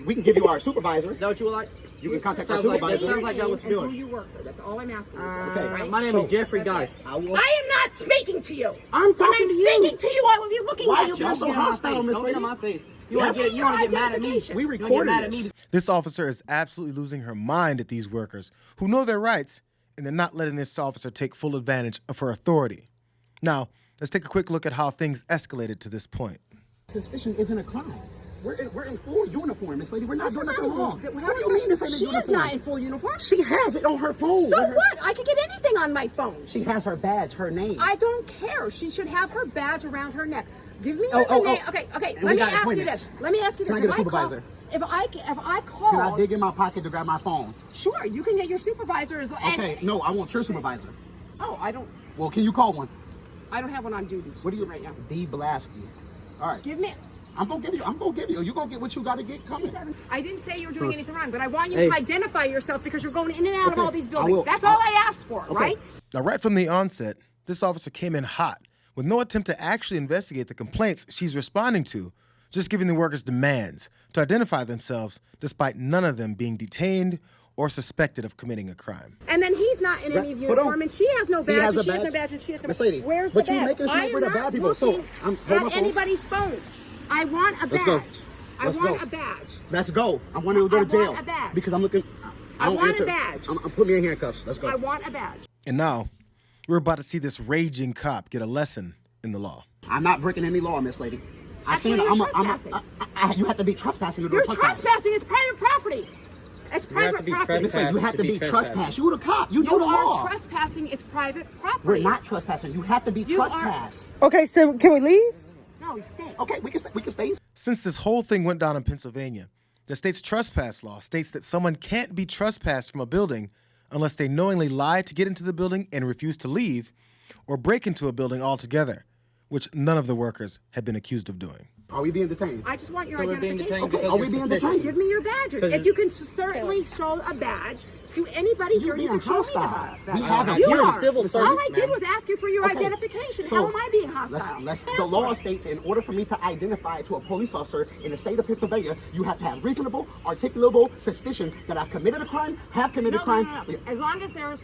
we can give you our supervisor. Is that what you would like? You can contact our Sounds like, supervisor. sounds like that was doing. Who you work for? That's all I'm asking. Okay, right? My name is Jeffrey Geist. I am not speaking to you. I'm talking when I'm to you. speaking to you, I will be looking Why at you. you're so hostile, Miss Don't get Lady? on my face. You want to get mad at me? We You wanna get recorded mad at this. me? This officer is absolutely losing her mind at these workers who know their rights, and they're not letting this officer take full advantage of her authority. Now, let's take a quick look at how things escalated to this point. Suspicion isn't a crime. We're in full uniform, Miss Lady. We're not doing nothing wrong. How What do you mean this ain't a She uniform? is not in full uniform. She has it on her phone. So what? I can get anything on my phone. She has her badge, her name. I don't care. She should have her badge around her neck. Give me Oh, your oh, name. oh. Okay. And Let we me got ask you appointments. this. Let me ask you this. Can I get a supervisor? If I call, Can I dig in my pocket to grab my phone? sure, you can get your supervisor as well. Okay, no, I want your supervisor. Oh, I don't Well, can you call one? have one on duty. What do you right now? D. Blasky. All right. Give me. I'm gonna give you. You're gonna get what you gotta get coming. I didn't say you were doing anything wrong, but I want you Hey. to identify yourself because you're going in and out of Okay, all these I buildings. will. That's all I asked for, Okay. right? Now, right from the onset, this officer came in hot with no attempt to actually investigate the complaints she's responding to, just giving the workers demands to identify themselves despite none of them being detained or suspected of committing a crime. And then he's not in any Hold uniform, on. and she has no badge, has and a she has no badge. badge, and she has no Miss badge. Lady, Where's but the you badge? making us I look am with the not bad people, so looking hold my at phone. anybody's phones. I want a badge. Let's go. I Let's want go. a badge. Let's go. I want to go to I jail want a badge. because I'm looking. I don't want a answer. badge. I'm put me in handcuffs. Let's go. I want a badge. And now, we're about to see this raging cop get a lesson in the law. I'm not breaking any law, Miss Lady. That's why you're trespassing. You have to be trespassing to do You're a trespass. trespassing. It's private property. It's private be property. Miss Lady, you have to be trespass. You the cop. You know You the are law. trespassing. It's private property. We're not trespassing. You have to be You are- trespass. Okay, so can we leave? No, stay. Okay, we can stay. Since this whole thing went down in Pennsylvania, the state's trespass law states that someone can't be trespassed from a building unless they knowingly lie to get into the building and refuse to leave, or break into a building altogether, which none of the workers had been accused of doing. Are we being detained? I just want your So we're being identification. detained Okay, because are we you're being suspicious. detained? Give me your badges. Because If you can certainly show a badge to anybody here, you being can show me the hostile. badge. We have a- You you're a are. civil All servant, I did ma'am. was ask you for your Okay, identification. so How am I being hostile? The law states in order for me to identify to a police officer in the state of Pennsylvania, you have to have reasonable, articulable suspicion that I've committed a crime, have committed a crime. As long as there's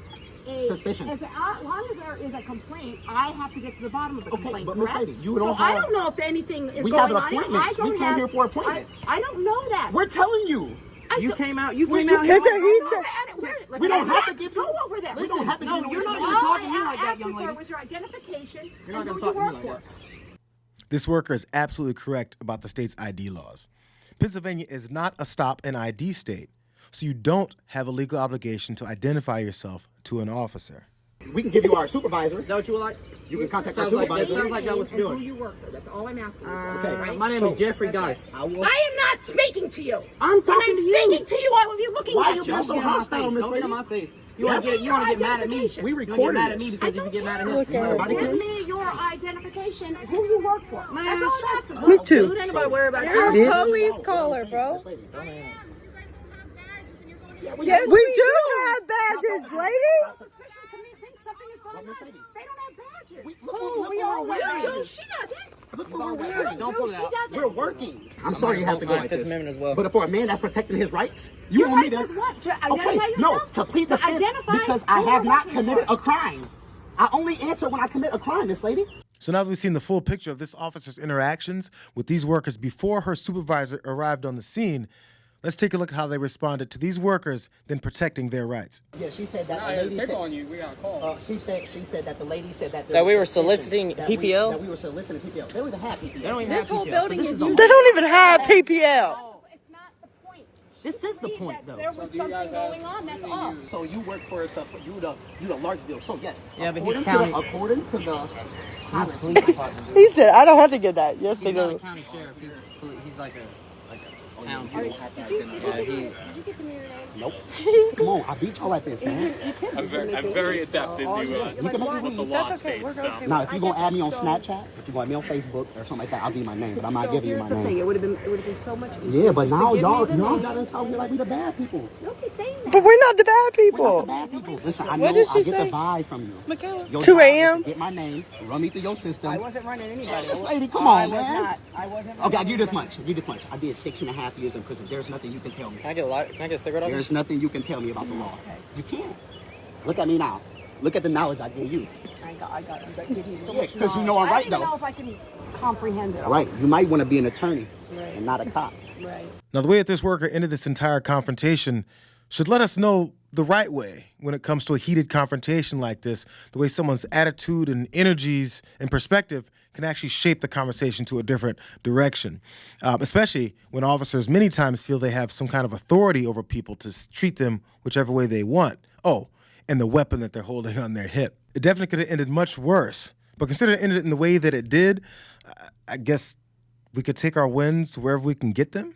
a Suspicion. As long as there is a complaint, I have to get to the bottom of the Okay, complaint. but Miss correct? Lady, you so don't I have- don't know if anything is We going have on. appointments. I don't We came have, here for appointments. I don't know that. We're telling you. You came out. You We- came you out can't here. say We don't have to give you. Go over there. We don't have to No, give you. you're not All gonna talk to me I like that, asked young you for lady. was your identification You're not and gonna who talk you to me work like for. that. This worker is absolutely correct about the state's ID laws. Pennsylvania is not a stop and ID state, so you don't have a legal obligation to identify yourself to an officer. We can give you our supervisor. Is that what you would like? You can contact our Sounds like supervisor. sounds like that was And who doing. you work for. That's all I'm asking. Okay, right? My name is Jeffrey Geist. I will. I am not speaking to you. I'm When talking I'm to you. speaking to you, I will be looking Why at you you. being so Don't get on my hostile, face. Miss Don't get on Lady? my face. You Yes. want to get mad at me? Identification. We You wanna get recorded mad at me this. because you can get mad at me. Look at Everybody Give can- me your identification, who you work for. Man, That's all I'm shut asking the for. Me too. Dude, ain't nobody worry about You're you. a police caller, bro. Yeah, Yes, we do have badges, lady. Suspicion to me thinks something is going Miss on. Lady. They don't have badges. We are wearing. No, she doesn't. Look what we're wearing. Don't pull it She out. doesn't. We're working. I'm sorry you have to go sign like Fifth this. Amendment as well. But for a man that's protecting his rights, you Your want me rights to? is what? To Okay, identify no, yourself? to plead the To fifth identify because I who have you're not working committed for. a crime. I only answer when I commit a crime, Miss Lady. So now that we've seen the full picture of this officer's interactions with these workers before her supervisor arrived on the scene, let's take a look at how they responded to these workers then protecting their rights. Yeah, she said that the lady said, on you. We got a call. she said that the lady said that That we were soliciting that PPL? that we were soliciting PPL. They don't even have PPL. They don't even have whole PPL. building So this is a- They don't even have PPL. It's not the point. This is the Agreed point, that though. There was So do you something guys have- going on, that's all. So you work for you the large deal. So yes. Yeah, but he's according county. According to the He's police department. He said, I don't have to get that. Yes, they He's not a do. county sheriff. He's like a town Did police. you Yeah, give me your name? Nope. Come on, I beat you like this, man. I'm very adept in You can make me what the leave. law states. So. Now, if you're gonna add me on Snapchat, if you're gonna add me on Facebook or something like that, I'll give you my name. But I'm not So giving you here's my the thing. name. It would have been so much easier. Yeah, but just to now give me y'all the name. got us out here like we the bad people. Nobody's saying that. But we're not the bad We're not people. the bad people. Listen, I What know did she I get say? the vibe from you. Michaela? Your 2 job is to a.m.? Get my name, run me through your system. I wasn't running anybody. This lady, come on, I was man. not. I wasn't. Okay, I give you this much. I give you this much. I did 6.5 2.5 years in prison. There's nothing you can tell me. Can I get a light? Can I get a cigarette? There's nothing you can tell me about the law. You can't. Look at me now. Look at the knowledge I gave you. I got you. That give you so Yeah, much 'cause you knowledge. know I'm I right, don't even though. know if I can comprehend it all. Right. You might want to be an attorney Right. and not a cop. Right. Now, the way that this worker ended this entire confrontation should let us know the right way when it comes to a heated confrontation like this, the way someone's attitude and energies and perspective can actually shape the conversation to a different direction, especially when officers many times feel they have some kind of authority over people to treat them whichever way they want. Oh, and the weapon that they're holding on their hip. It definitely could have ended much worse, but considering it ended in the way that it did, I guess we could take our wins wherever we can get them.